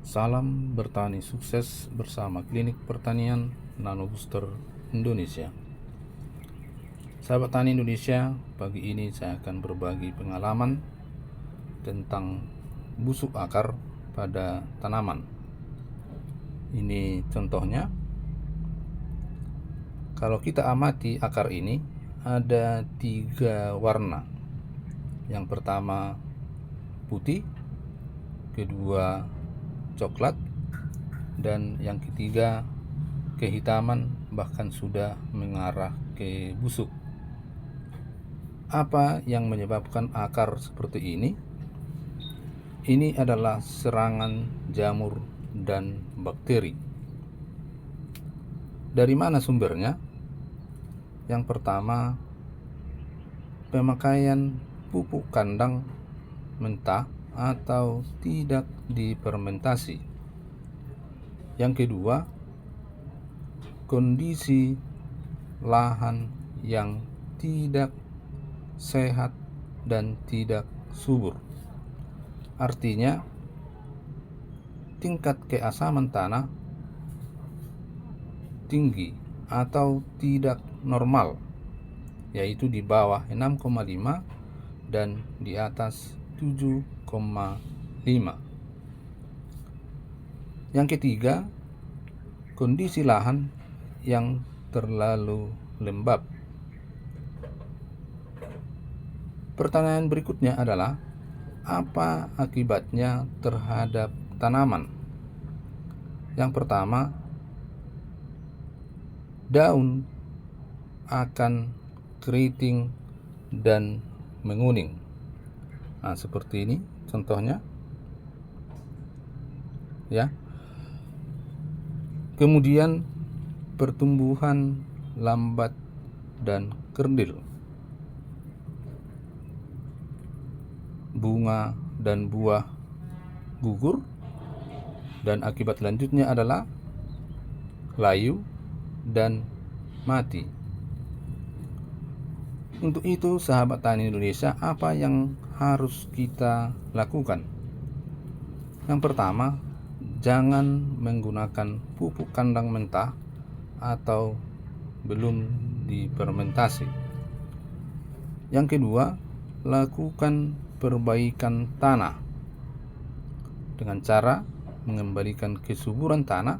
Salam bertani sukses bersama Klinik Pertanian Nano Booster Indonesia. Sahabat Tani Indonesia, pagi ini saya akan berbagi pengalaman tentang busuk akar pada tanaman. Ini contohnya. Kalau kita amati akar ini, ada 3 warna. Yang pertama putih, kedua coklat, dan yang ketiga kehitaman, bahkan sudah mengarah ke busuk. Apa yang menyebabkan akar seperti ini? Ini adalah serangan jamur dan bakteri. Dari mana sumbernya? Yang pertama, pemakaian pupuk kandang mentah atau tidak difermentasi. Yang kedua, kondisi lahan yang tidak sehat dan tidak subur. Artinya, tingkat keasaman tanah tinggi atau tidak normal, yaitu di bawah 6,5 dan di atas 7,5. Yang ketiga, kondisi lahan yang terlalu lembab. Pertanyaan berikutnya adalah, apa akibatnya terhadap tanaman? Yang pertama, daun akan keriting dan menguning. Seperti ini contohnya, ya. Kemudian pertumbuhan lambat dan kerdil. Bunga dan buah gugur, dan akibat lanjutnya adalah layu dan mati. Untuk itu, sahabat tani Indonesia, apa yang harus kita lakukan? Yang pertama, jangan menggunakan pupuk kandang mentah atau belum difermentasi. Yang kedua, lakukan perbaikan tanah dengan cara mengembalikan kesuburan tanah,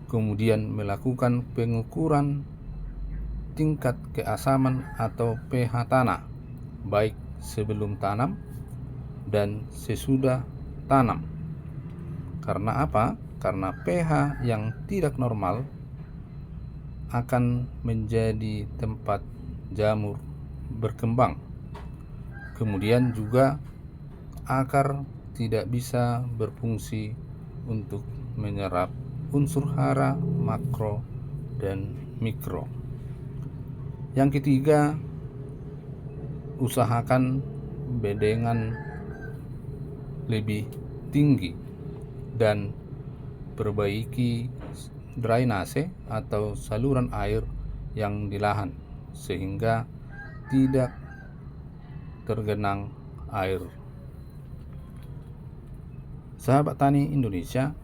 kemudian melakukan pengukuran tingkat keasaman atau pH tanah, baik sebelum tanam dan sesudah tanam. Karena apa? Karena pH yang tidak normal akan menjadi tempat jamur berkembang. Kemudian juga akar tidak bisa berfungsi untuk menyerap unsur hara makro dan mikro. Yang ketiga, usahakan bedengan lebih tinggi dan perbaiki drainase atau saluran air yang di lahan sehingga tidak tergenang air. Sahabat tani Indonesia,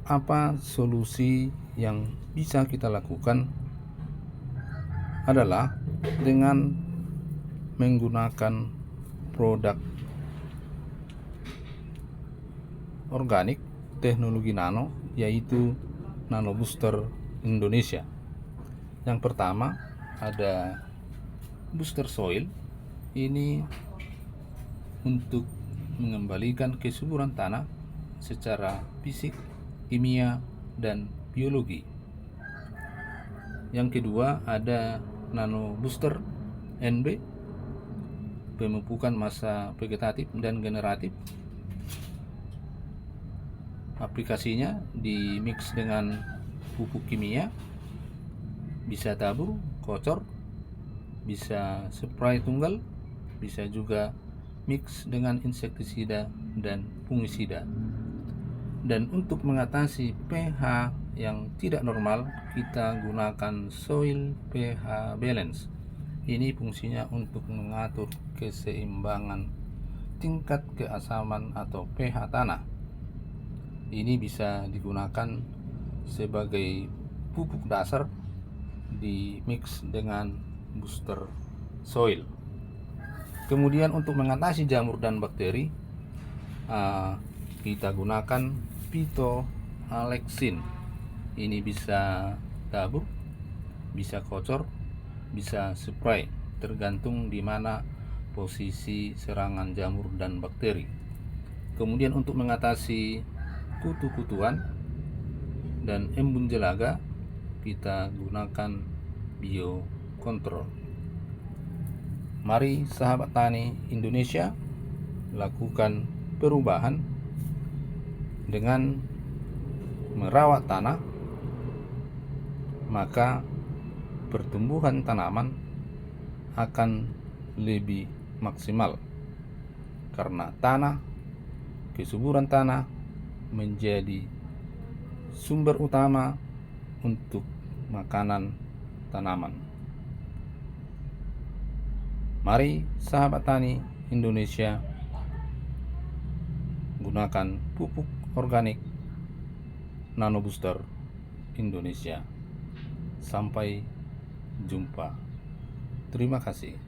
apa solusi yang bisa kita lakukan adalah dengan menggunakan produk organik teknologi nano, yaitu Nano Booster Indonesia. Yang pertama ada booster soil. Ini untuk mengembalikan kesuburan tanah secara fisik, kimia, dan biologi. Yang kedua ada Nano Booster NB, pemupukan massa vegetatif dan generatif. Aplikasinya di mix dengan pupuk kimia, bisa tabur, kocor, bisa spray tunggal, bisa juga mix dengan insektisida dan fungisida. Dan untuk mengatasi pH yang tidak normal, kita gunakan soil pH balance. Ini fungsinya untuk mengatur keseimbangan tingkat keasaman atau pH tanah. Ini bisa digunakan sebagai pupuk dasar di mix dengan booster soil. Kemudian untuk mengatasi jamur dan bakteri, kita gunakan phytoalexin. Ini bisa tabur, bisa kocor, bisa spray, tergantung di mana posisi serangan jamur dan bakteri. Kemudian untuk mengatasi kutu-kutuan dan embun jelaga, kita gunakan biokontrol. Mari sahabat tani Indonesia lakukan perubahan dengan merawat tanah, maka pertumbuhan tanaman akan lebih maksimal, karena kesuburan tanah menjadi sumber utama untuk makanan tanaman. Mari sahabat tani Indonesia gunakan pupuk organik Nano Booster Indonesia. Sampai jumpa. Terima kasih.